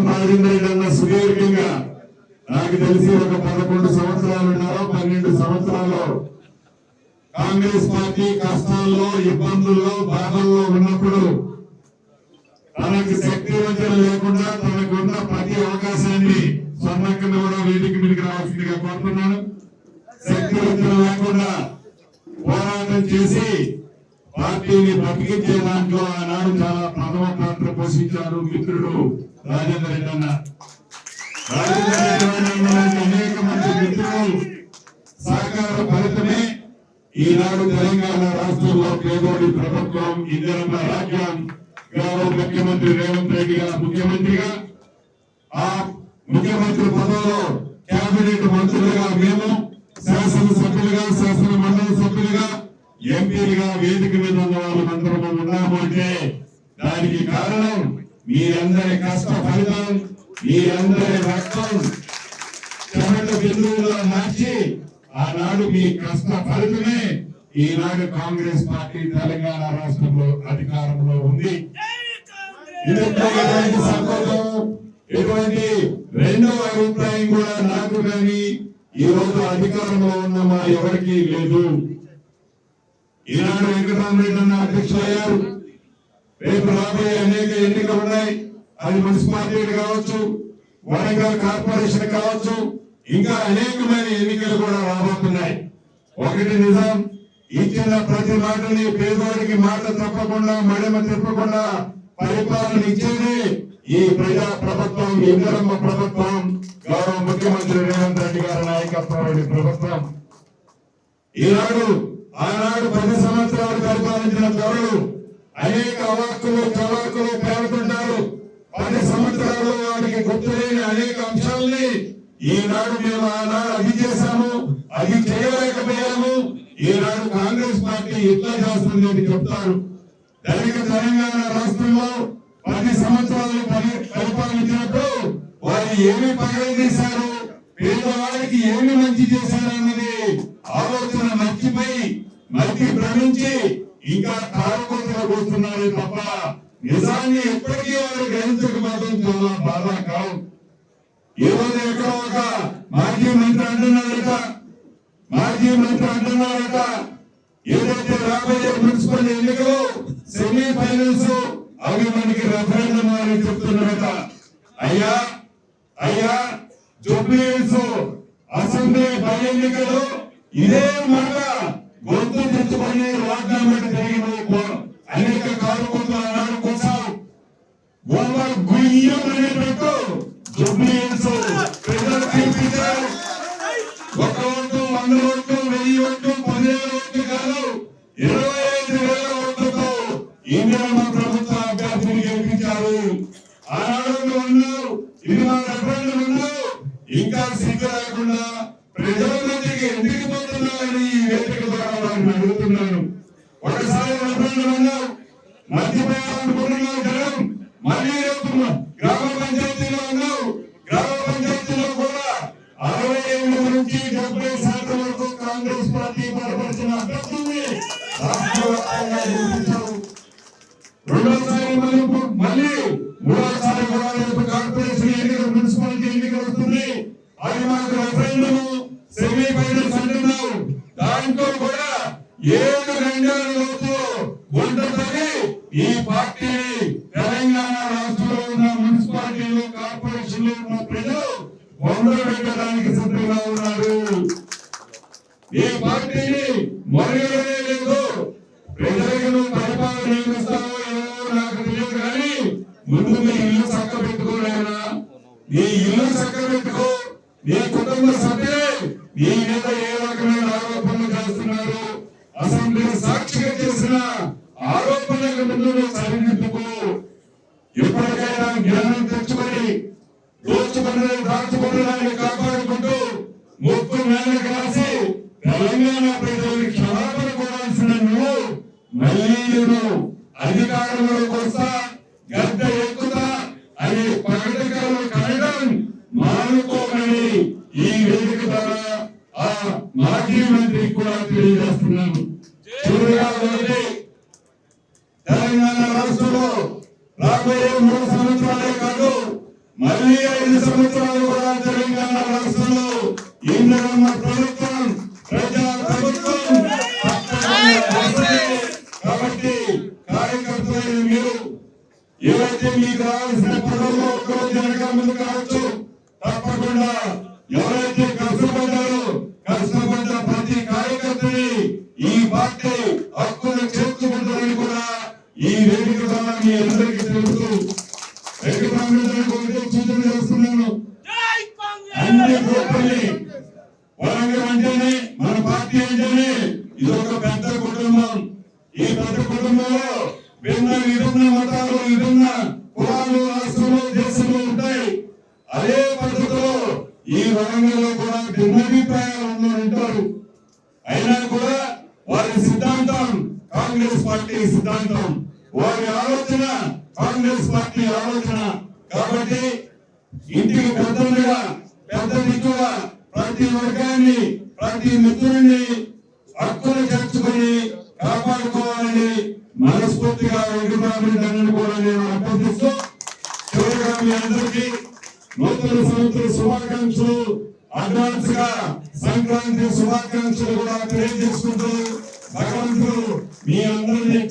రాజేంద్ర రెడ్డి అన్న సుదీర్ఘంగా నాకు తెలిసి ఒక 11 సంవత్సరాలున్నారో 12 సంవత్సరాలు కాంగ్రెస్ పార్టీ కష్టాల్లో ఇబ్బందుల్లో బాధల్లో ఉన్నప్పుడు తనకు శక్తి వంచన లేకుండా తనకున్న ప్రతి అవకాశాన్ని స్వర్ణక్కను కూడా వేదిక మీదకి రావాల్సిందిగా కోరుతున్నాను. శక్తి వంచన లేకుండా పోరాటం చేసి పార్టీని బతికించే దాంట్లో ఆనాడు చాలా ప్రథమ పాత్ర పోషించారు మిత్రుడు రాజేంద్ర రెడ్డి అన్న. అనేక మంది మిత్రులు సహకార ఫలితమే ఈనాడు తెలంగాణ రాష్ట్రంలో పేదోడి ప్రభుత్వం ఇందిరమ్మ రాజ్యం గౌరవ ముఖ్యమంత్రి రేవంత్ రెడ్డి గారు ముఖ్యమంత్రిగా ఆ ముఖ్యమంత్రి పదవిలో కేబినెట్ మంత్రులుగా మేము శాసనసభ్యులుగా శాసన మండలి సభ్యులుగా ఎంపీలుగా వేదిక మీద ఉన్న వాళ్ళందరూ ఉన్నాము అంటే దానికి కారణం మీరందరి కష్ట ఫలితం, మీరందరి రక్తం చెమట బిందువులో మార్చి ఆనాడు మీ కష్ట ఫలితమే ఈనాడు కాంగ్రెస్ పార్టీ తెలంగాణ రాష్ట్రంలో అధికారంలో ఉంది. ఎటువంటి సంకోచం ఎటువంటి రెండో అభిప్రాయం కూడా నాకు కానీ ఈ రోజు అధికారంలో ఉన్న మా ఎవరికి లేదు. ఈనాడు వెంకటరామరెడ్డి అన్న అధ్యక్షులయ్యారు. రేపు రాబోయే అనేక ఎన్నికలు ఉన్నాయి. అది మున్సిపాలిటీ కావచ్చు, వరంగల్ కార్పొరేషన్ కావచ్చు, ఇంకా అనేకమైన ఎన్నికలు కూడా రాబోతున్నాయి. ఒకటి నిజం, ఇచ్చిన ప్రతి మాటని పేదవాడికి మాట తప్పకుండా మడమ తిప్పకుండా పరిపాలన ఇచ్చేది ఈ ప్రజా ప్రభుత్వం, ఇందిరమ్మ ప్రభుత్వం, గౌరవ ముఖ్యమంత్రి రేవంత్ రెడ్డి గారి నాయకత్వంలోని ప్రభుత్వం. ఈనాడు ఆనాడు 10 సంవత్సరాలు పరిపాలించిన దొరలు అనేక అవాక్కులు చవాకులు పేరుతుంటారు. 10 సంవత్సరాల్లో వారికి గుర్తులేని అనేక అంశాలని ఈనాడు మేము ఆనాడు అది చేశాము, అది చేయలేకపోయాము. ఈనాడు కాంగ్రెస్ పార్టీ ఇట్లా చేస్తుంది అని చెప్తారు. తెలంగాణ రాష్ట్రంలో 10 సంవత్సరాలు పరిపాలించినప్పుడు వారు ఏమి పగలు చేశారు, పేదవాడికి ఏమి మంచి చేశారన్నది ఆలోచన మర్చిపోయి మధ్య భ్రమించి ఇంకా కారుకోతలు కూర్చున్నారే తప్ప నిజాన్ని ఎప్పటికీ వారు గ్రహించకపోవడం చాలా బాధాకరం. ఈ రోజు ఎక్కడో ఒక మాజీ మంత్రి అంటున్నారట ఏదైతే రాబోయే మున్సిపల్ ఎన్నికలు సెమీఫైనల్స్ అవి మనకి రెఫరెండం అని చెప్తున్నారట. అయ్యా జూబ్లీహిల్స్ అసెంబ్లీ బై ఎన్నికలు ఇదే మాట గొంతు తెచ్చుకొని వాగ్దానం జరిగిన అనేక కారుకుంటూ ఆనాడు కోసం గోవర్ గుయ్యం అనేటట్టు జూబ్లీహిల్స్ ప్రజలు తీర్పించారు. 1 ఓటు 100 ఓటు 1000 ఓటు 10,000 ఓటు కాదు 25,000 ఓట్లతో ఇందిరమ్మ ప్రభుత్వ అభ్యర్థిని గెలిపించారు. ఆనాడు ఉన్నావు, ఇది మా రెఫరెండం ఉన్నావు, ఇంకా సిగ్గు లేకుండా ప్రజల మధ్యకి ఎందుకు పోతున్నారని ఈ వేదిక ద్వారా వారిని అడుగుతున్నాను. ఒకసారి రెఫరెండం ఉన్నావు, మర్చిపోయాలనుకుంటున్నావు జనం. మళ్ళీ రేపు గ్రామ పంచాయతీలో ఉన్నావు, గ్రామ పంచాయతీలో కూడా 67 నుంచి 70% వరకు కాంగ్రెస్ పార్టీ బలపరిచిన అభ్యర్థుల్ని రాష్ట్ర వ్యాప్తంగా గెలిపించారు. రెండోసారి మళ్ళీ మూడోసారి కూడా రేపు కార్పొరేషన్ ఎన్నికలు, మున్సిపాలిటీ ఎన్నికలు వస్తుంది. అది మాకు రెఫరెండము సెమీఫైనల్స్ అంటున్నావు. దాంట్లో కూడా 7 గంటలలోపు ఉండదని ఈ పార్టీని తెలంగాణ రాష్ట్రంలో ఉన్న మున్సిపాలిటీలు, కార్పొరేషన్లు ఉన్న ప్రజలు వందలు పెట్టడానికి సిద్ధంగా ఉన్నారు. ఈ పార్టీని మొరగడమే లేదు. ప్రజలకు నువ్వు పరిపాలన ఏమిస్తావో ఏమో నాకు తెలియదు, కానీ ముందు నీ ఇల్లు చక్క పెట్టుకోలేనా? నీ ఇల్లు చక్క పెట్టుకో. నీ కుటుంబ సభ్యులే నీ మీద ఏ రకమైన ఆరోపణలు చేస్తున్నారు, అసెంబ్లీ సాక్షిగా చేసిన ఆరోపణలకు ముందు నువ్వు సరిదిద్దుకో. ఎప్పటికైనా జ్ఞానం తెచ్చుకొని దాచుకున్నదాన్ని కాపాడుకుంటూ ముక్కు మేరకు రాసి తెలంగాణ ప్రజలకు క్షమాపణ కోరాల్సిన నువ్వు మళ్ళీ అధికారంలోకి వస్తా, గద్ద ఎక్కుతా అని ప్రకటనలు కనడం మానుకోమని ఈ వేదిక ద్వారా ఆ మాజీ మంత్రికి కూడా తెలియజేస్తున్నాను. తెలంగాణ రాష్ట్రంలో రాబోయే 3 సంవత్సరాలే కాదు, సంవత్సరాలు కూడా తెలంగాణ రాష్ట్రంలో ఇంద్రమ్మ ప్రభుత్వం ప్రజా ప్రభుత్వం కాబట్టి కార్యకర్తలైన మీరు ఏవైతే మీకు రావాల్సిన పదవులు ఒక్కరోజు వెనక ముందు కావచ్చు, తప్పకుండా ఎవరైతే కష్టపడ్డారో కష్టపడ్డ ప్రతి కార్యకర్తని ఈ పార్టీ హక్కులు చేర్చుకుంటారని కూడా ఈ వేదిక ద్వారా మీ అందరికీ తెలుసు. వెంకటరామరెడ్డి ఒకటే సూచన చేస్తున్నాను, అన్ని గ్రూపుల్ని వరంగల్ అంటేనే మన పార్టీ అంటేనే ఇది ఒక పెద్ద కుటుంబం. ఈ పెద్ద కుటుంబంలో విభిన్న మతాలు విభిన్న కులాలు రాష్ట్రంలో దేశంలో ఉంటాయి. అదే పద్ధతిలో ఈ వరంగల్లో కూడా భిన్నాభిప్రాయాలు ఉంటారు. అయినా కూడా వారి సిద్ధాంతం కాంగ్రెస్ పార్టీ సిద్ధాంతం, వారి ఆలోచన కాంగ్రెస్ పార్టీ ఆలోచన. కాబట్టి ఇంటికి పెద్దలుగా పెద్ద దిక్కుగా ప్రతి వర్గాన్ని ప్రతి మిత్రుడిని హక్కులు చేర్చుకుని కాపాడుకోవాలని మనస్ఫూర్తిగా వెంకటరామరెడ్డి కూడా నేను అభ్యర్థిస్తూ చివరిగా మీ అందరికీ నూతన సంవత్సర శుభాకాంక్షలు, అడ్వాన్స్ గా సంక్రాంతి శుభాకాంక్షలు కూడా తెలియజేసుకుంటూ భగవంతుడు మీ అందరినీ